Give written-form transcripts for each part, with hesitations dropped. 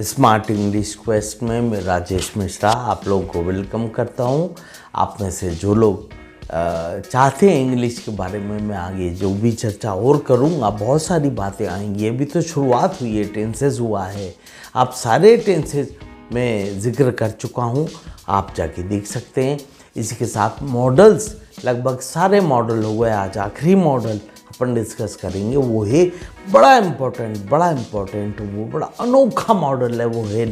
Smart English quest में मैं राजेश मिश्रा आप लोगों को वेलकम करता हूँ। आप में से जो लोग चाहते हैं इंग्लिश के बारे में मैं आगे जो भी चर्चा और करूँगा, बहुत सारी बातें आएंगी। अभी तो शुरुआत हुई है, टेंसेस हुआ है। आप सारे टेंसेस में जिक्र कर चुका हूँ, आप जाके देख सकते हैं। इसी के साथ मॉडल्स, लगभग सारे मॉडल हो गए। आज आखिरी मॉडल अपन डिस्कस करेंगे, वो है बड़ा इम्पोर्टेंट, वो बड़ा अनोखा मॉडल है, वो है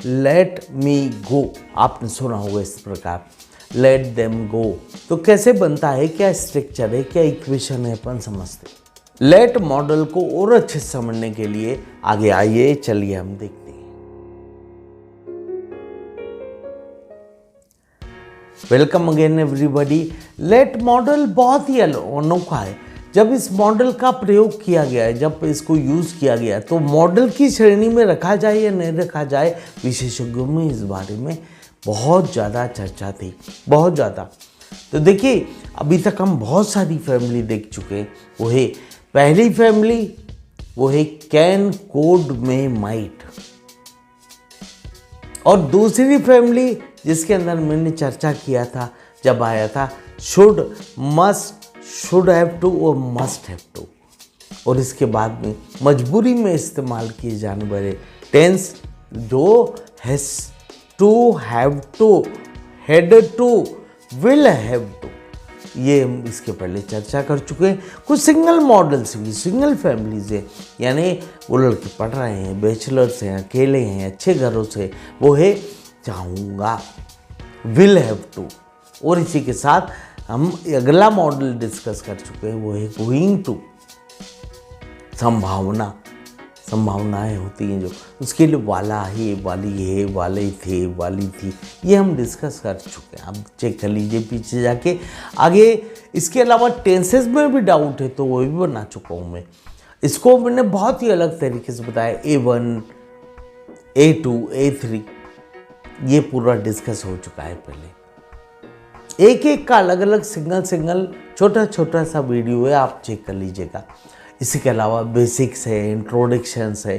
लेट मी गो। आपने सुना होगा इस प्रकार, लेट देम गो। तो कैसे बनता है, क्या स्ट्रक्चर है, क्या इक्वेशन है, अपन समझते हैं। लेट मॉडल को और अच्छे से समझने के लिए आगे आइए, चलिए हम देखते हैं। Welcome again everybody. Let modal बहुत ही अनोखा है। जब इस मॉडल का प्रयोग किया गया है, जब इसको यूज़ किया गया, तो मॉडल की श्रेणी में रखा जाए या नहीं रखा जाए, विशेषज्ञों में इस बारे में बहुत ज़्यादा चर्चा थी, बहुत ज़्यादा। तो देखिए, अभी तक हम बहुत सारी फैमिली देख चुके हैं। वो है पहली फैमिली, वो है कैन, कोड में, माइट। और दूसरी फैमिली जिसके अंदर मैंने चर्चा किया था जब आया था, should, must, should have to और मस्ट हैव टू। और इसके बाद में मजबूरी में इस्तेमाल किए जाने वाले टेंस जो has to, have to, had to, will have to, ये हम इसके पहले चर्चा कर चुके हैं। कुछ सिंगल मॉडल्स भी, सिंगल फैमिलीज हैं, यानी वो लड़के पढ़ रहे हैं, बैचलर्स हैं, अकेले हैं, अच्छे घरों से, वो है चाहूँगा, विल हैव टू। और इसी के साथ हम अगला मॉडल डिस्कस कर चुके हैं, वो है गोइंग टू। संभावनाएं होती हैं जो, उसके लिए वाला है, वाली है, वाले थे, वाली थी, ये हम डिस्कस कर चुके हैं। आप चेक कर लीजिए पीछे जाके आगे। इसके अलावा टेंसेस में भी डाउट है तो वो भी बना चुका हूँ मैं। इसको मैंने बहुत ही अलग तरीके से बताया, A1, A2, A3, ये पूरा डिस्कस हो चुका है पहले। एक एक का अलग अलग सिंगल छोटा सा वीडियो है, आप चेक कर लीजिएगा। इसी के अलावा बेसिक्स है, इंट्रोडक्शंस है,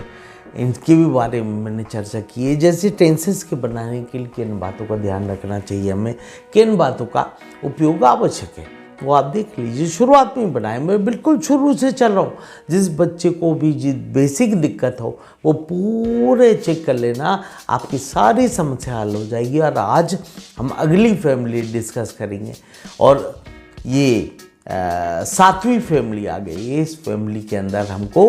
इनके भी बारे में मैंने चर्चा की है। जैसे टेंसेस के बनाने के लिए किन बातों का ध्यान रखना चाहिए हमें, किन बातों का उपयोग आवश्यक है, वो आप देख लीजिए। शुरुआत में बनाए, मैं बिल्कुल शुरू से चल रहा हूँ। जिस बच्चे को भी जिस बेसिक दिक्कत हो वो पूरे चेक कर लेना, आपकी सारी समस्या हल हो जाएगी। और आज हम अगली फैमिली डिस्कस करेंगे, और ये 7वीं फैमिली आ गई। इस फैमिली के अंदर हमको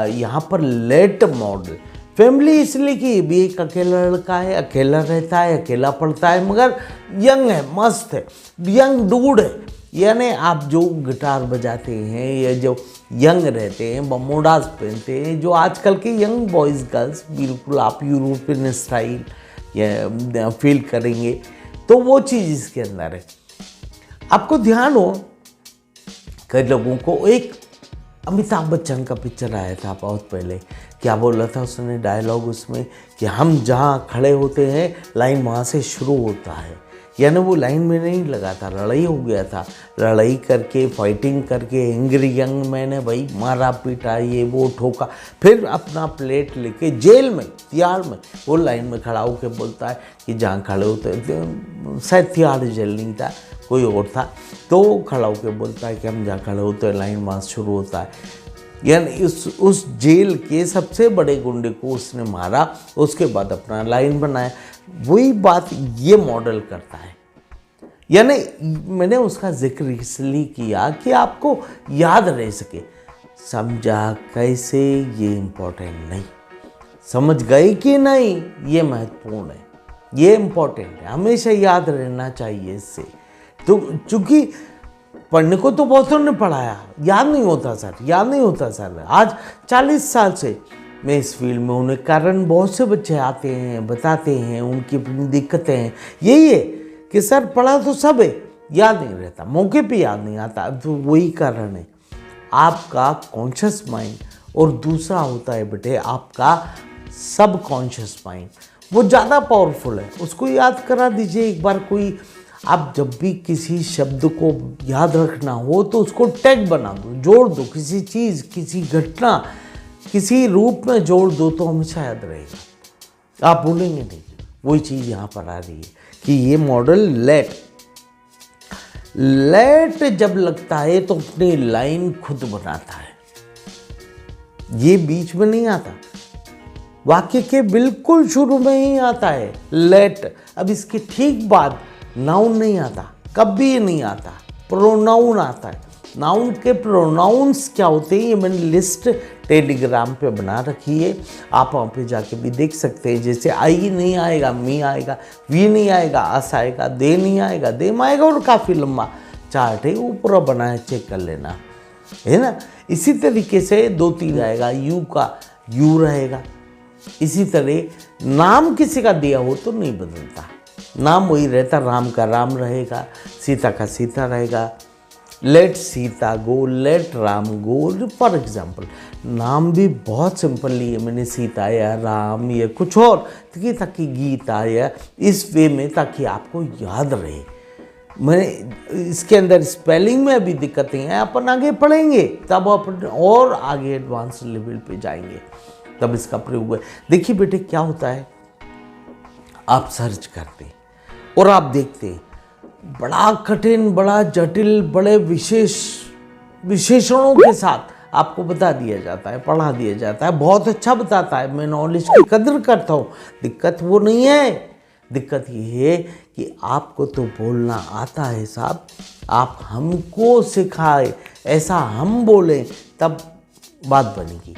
यहाँ पर लेट मॉडल फैमिली इसलिए कि भी एक अकेला लड़का है, अकेला रहता है, अकेला पढ़ता है, मगर यंग है, मस्त है, यंग डूड है। यानी आप जो गिटार बजाते हैं या जो यंग रहते हैं, बमोडास पहनते हैं, जो आजकल के यंग बॉयज़ गर्ल्स, बिल्कुल आप यूरोपियन स्टाइल या फील करेंगे, तो वो चीज़ इसके अंदर है। आपको ध्यान हो, कई लोगों को एक अमिताभ बच्चन का पिक्चर आया था बहुत पहले, क्या बोला था उसने डायलॉग उसमें कि हम जहाँ खड़े होते हैं लाइन वहाँ से शुरू होता है। यानी वो लाइन में नहीं लगा था, लड़ाई हो गया था, लड़ाई करके, फाइटिंग करके, एंग्री यंग मैन है भाई, मारा पीटा, ये वो ठोका, फिर अपना प्लेट लेके जेल में, तिहाड़ में, वो लाइन में खड़ा होकर बोलता है कि जहाँ खड़े होते, शायद तिहाड़ जेल नहीं था, कोई और था, तो खड़ा होकर बोलता है कि हम जहाँ खड़े होते हैं लाइन वहाँ शुरू होता है। यानी उस जेल के सबसे बड़े गुंडे को उसने मारा, उसके बाद अपना लाइन बनाया। वही बात ये मॉडल करता है। यानी मैंने उसका जिक्र इसलिए किया कि आपको याद रह सके। समझा कैसे, ये इम्पोर्टेंट नहीं, समझ गए कि नहीं, ये महत्वपूर्ण है, ये इम्पोर्टेंट है, हमेशा याद रहना चाहिए इससे। तो चूँकि पढ़ने को तो बहुतों ने पढ़ाया, याद नहीं होता सर। आज 40 साल से मैं इस फील्ड में होने के कारण बहुत से बच्चे आते हैं, बताते हैं उनकी अपनी दिक्कतें हैं। यही है कि सर पढ़ा तो सब है, याद नहीं रहता, मौके पे याद नहीं आता। तो वही कारण है, आपका कॉन्शियस माइंड, और दूसरा होता है बेटे आपका सब कॉन्शियस माइंड, वो ज़्यादा पावरफुल है। उसको याद करा दीजिए एक बार। कोई आप जब भी किसी शब्द को याद रखना हो तो उसको टैग बना दो, जोड़ दो, किसी चीज़, किसी घटना, किसी रूप में जोड़ दो तो हमेशा याद रहेगा, आप भूलेंगे नहीं। वही चीज़ यहाँ पर आ रही है कि ये मॉडल लेट जब लगता है तो अपनी लाइन खुद बनाता है, ये बीच में नहीं आता, वाक्य के बिल्कुल शुरू में ही आता है लेट। अब इसके ठीक बाद नाउन नहीं आता, कभी नहीं आता, प्रोनाउन आता है। नाउन के प्रोनाउंस क्या होते हैं ये मैंने लिस्ट टेलीग्राम पे बना रखी है, आप वहाँ पे जाके भी देख सकते हैं। जैसे आई नहीं आएगा, मी आएगा, वी नहीं आएगा, अस आएगा, दे नहीं आएगा, देम आएगा, और काफ़ी लंबा चार्ट है, वो पूरा बना है, चेक कर लेना, है ना। इसी तरीके से 2-3 आएगा, यू का यू रहेगा। इसी तरह नाम किसी का दिया हो तो नहीं बदलता, नाम वही रहता, राम का राम रहेगा, सीता का सीता रहेगा। Let Sita go, let Ram go, for example. नाम भी बहुत सिंपल लिए मैंने, सीता या राम या कुछ और, ताकि गीता या इस वे में, ताकि आपको याद रहे। मैं इसके अंदर स्पेलिंग में अभी दिक्कतें हैं, अपन आगे पढ़ेंगे तब अपन और आगे एडवांस लेवल पे जाएंगे, तब इसका प्रयोग है। देखिए बेटे क्या होता है, आप सर्च करते और आप देखते बड़ा कठिन, बड़ा जटिल, बड़े विशेषणों के साथ आपको बता दिया जाता है, पढ़ा दिया जाता है, बहुत अच्छा बताता है, मैं नॉलेज की कदर करता हूँ। दिक्कत वो नहीं है, दिक्कत ये है कि आपको तो बोलना आता है साहब, आप हमको सिखाए, ऐसा हम बोलें तब बात बनेगी।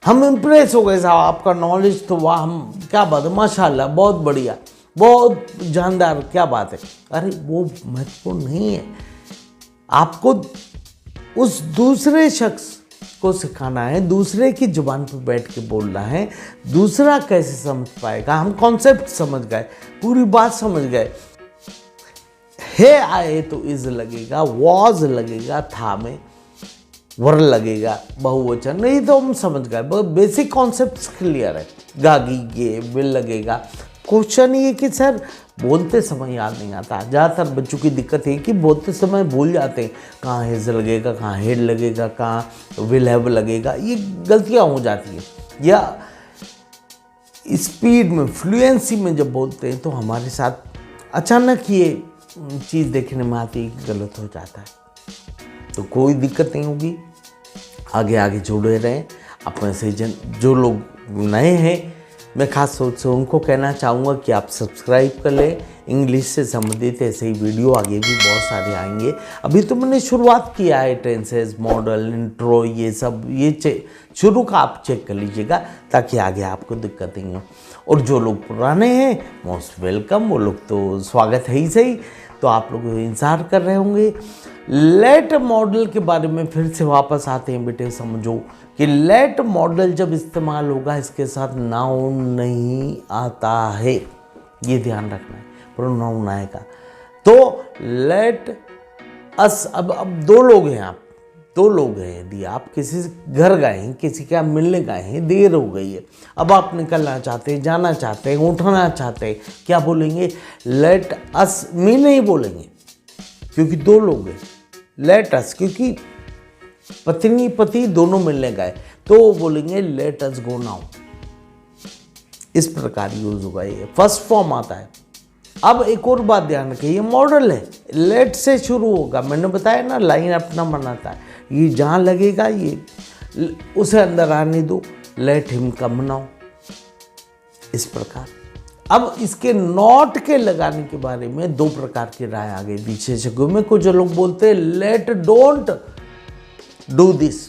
हम इम्प्रेस हो गए साहब, आपका नॉलेज तो वाह, हम क्या बात है, माशाल्लाह, बहुत बढ़िया, बहुत जानदार, क्या बात है। अरे वो महत्वपूर्ण नहीं है, आपको उस दूसरे शख्स को सिखाना है, दूसरे की जुबान पर बैठ के बोलना है, दूसरा कैसे समझ पाएगा। हम कॉन्सेप्ट समझ गए, पूरी बात समझ गए, है आए तो इज लगेगा, वॉज लगेगा, था में वर लगेगा, बहुवचन नहीं तो हम समझ गए, बेसिक कॉन्सेप्ट क्लियर है। गागी गे विल लगेगा। क्वेश्चन ये कि सर बोलते समय याद नहीं आता, ज़्यादातर बच्चों की दिक्कत है कि बोलते समय भूल जाते हैं, कहाँ हेज लगेगा, कहाँ हेड लगेगा, कहाँ विल हैव लगेगा, ये गलतियाँ हो जाती हैं। या स्पीड में, फ्लुएंसी में जब बोलते हैं तो हमारे साथ अचानक ये चीज़ देखने में आती है कि गलत हो जाता है। तो कोई दिक्कत नहीं होगी, आगे आगे जुड़े रहें। अपने से जो लोग नए हैं, मैं खास तौर से उनको कहना चाहूँगा कि आप सब्सक्राइब कर लें। इंग्लिश से संबंधित ऐसे ही वीडियो आगे भी बहुत सारे आएंगे। अभी तो मैंने शुरुआत किया है, टेंसेस, मॉडल, इंट्रो, ये सब ये शुरू का आप चेक कर लीजिएगा, ताकि आगे आपको दिक्कत नहीं हो। और जो लोग पुराने हैं मोस्ट वेलकम, वो लोग तो स्वागत है ही सही, तो आप लोग इंतज़ार कर रहे होंगे। लेट मॉडल के बारे में फिर से वापस आते हैं बेटे। समझो कि लेट मॉडल जब इस्तेमाल होगा, इसके साथ नाउन नहीं आता है, ये ध्यान रखना है, प्रोनाउन आएगा। तो लेट अस, अब 2 लोग हैं, आप 2 लोग हैं, यदि आप किसी घर गए हैं, किसी के आप मिलने गए हैं, देर हो गई है, अब आप निकलना चाहते हैं, जाना चाहते हैं, उठना चाहते हैं, क्या बोलेंगे? लेट अस, मी नहीं बोलेंगे क्योंकि 2 लोग हैं। लेट अस, क्योंकि पत्नी पति दोनों मिलने गए, तो वो बोलेंगे लेट अस गो नाउ। इस प्रकार यूज होगा, ये फर्स्ट फॉर्म आता है। अब एक और बात ध्यान रखिए, ये मॉडल है, लेट से शुरू होगा, मैंने बताया ना, लाइन अपना बनाता है, ये जहाँ लगेगा ये उसे अंदर आने दो, लेट हिम कम नाउ, इस प्रकार। अब इसके नॉट के लगाने के बारे में 2 प्रकार की राय आ गई विशेषज्ञों में। कुछ लोग बोलते हैं let don't do this,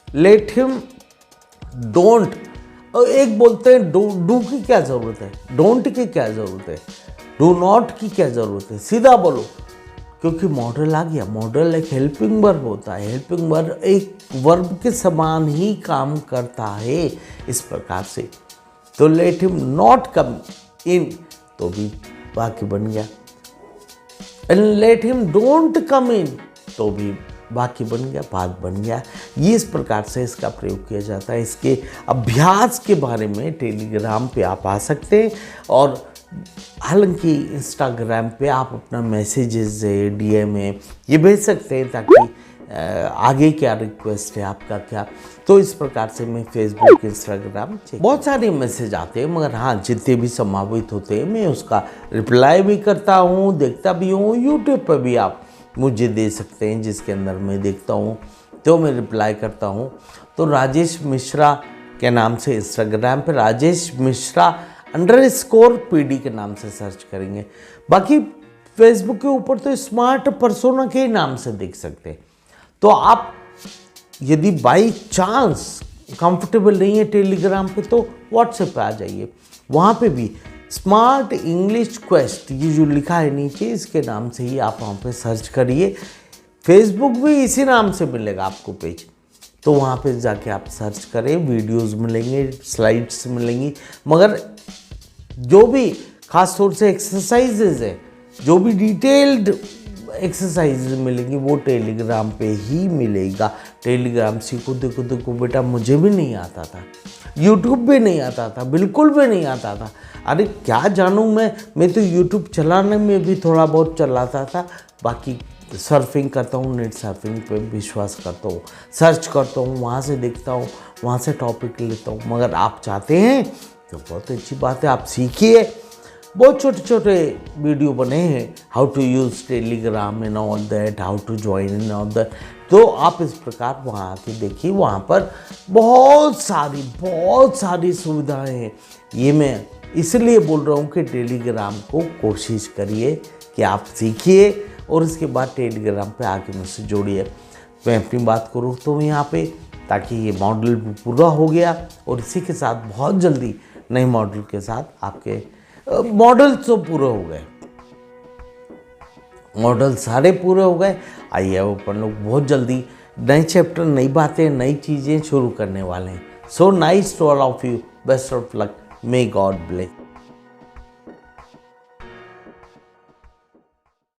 let him don't, और एक बोलते हैं डू की क्या जरूरत है, डोंट की क्या जरूरत है, डू नॉट की क्या जरूरत है, सीधा बोलो, क्योंकि मॉडल आ गया। मॉडल एक हेल्पिंग वर्ब होता है, हेल्पिंग वर्ब एक वर्ब के समान ही काम करता है, इस प्रकार से। तो let him not come in, तो भी वाक्य बन गया। And let him don't come in, तो भी वाक्य बन गया, बात बन गया। ये इस प्रकार से इसका प्रयोग किया जाता है। इसके अभ्यास के बारे में टेलीग्राम पे आप आ सकते हैं, और हालांकि इंस्टाग्राम पे आप अपना मैसेजेस है, DM है, ये भेज सकते हैं, ताकि आगे क्या रिक्वेस्ट है आपका क्या। तो इस प्रकार से मैं फेसबुक, इंस्टाग्राम चेक, बहुत सारे मैसेज आते हैं, मगर हाँ जितने भी संभावित होते हैं मैं उसका रिप्लाई भी करता हूँ, देखता भी हूँ। यूट्यूब पर भी आप मुझे दे सकते हैं, जिसके अंदर मैं देखता हूँ तो मैं रिप्लाई करता हूँ। तो राजेश मिश्रा के नाम से इंस्टाग्राम पे राजेश मिश्रा _PD के नाम से सर्च करेंगे। बाकी फेसबुक के ऊपर तो स्मार्ट परसोना के नाम से देख सकते हैं। तो आप यदि बाई चांस कंफर्टेबल नहीं है टेलीग्राम पे तो व्हाट्सएप पे आ जाइए, वहाँ पे भी स्मार्ट इंग्लिश क्वेस्ट ये जो लिखा है नीचे इसके नाम से ही आप वहाँ पे सर्च करिए। फेसबुक भी इसी नाम से मिलेगा आपको पेज, तो वहाँ पे जाके आप सर्च करें, वीडियोस मिलेंगे, स्लाइड्स मिलेंगी। मगर जो भी खास तौर से एक्सरसाइजेज है, जो भी डिटेल्ड एक्सरसाइज मिलेंगी वो टेलीग्राम पे ही मिलेगा। टेलीग्राम सीखो, देखो बेटा मुझे भी नहीं आता था, यूट्यूब भी नहीं आता था, बिल्कुल भी नहीं आता था। अरे क्या जानूँ मैं तो यूट्यूब चलाने में भी थोड़ा बहुत चलाता था, बाकी सर्फिंग करता हूँ, नेट सर्फिंग पे विश्वास करता हूँ, सर्च करता हूँ, वहाँ से देखता हूँ, वहाँ से टॉपिक लेता हूँ। मगर आप चाहते हैं तो बहुत अच्छी बात है, आप सीखिए। बहुत छोटे छोटे वीडियो बने हैं, how to use Telegram and all that, how to join in all that. तो आप इस प्रकार वहाँ आके देखिए, वहाँ पर बहुत सारी सुविधाएं हैं। ये मैं इसलिए बोल रहा हूँ कि टेलीग्राम को कोशिश करिए कि आप सीखिए और इसके बाद टेलीग्राम पे आके मुझसे जोड़िए। मैं अपनी बात करूँ तो यहाँ पे, ताकि ये मॉडल भी पूरा हो गया और इसी के साथ बहुत जल्दी नए मॉडल के साथ आपके मॉडल तो पूरे हो गए, मॉडल सारे पूरे हो गए। आइए अब अपन लोग बहुत जल्दी नए चैप्टर, नई बातें, नई चीज़ें शुरू करने वाले हैं। So nice to all of you, best of luck, may God bless.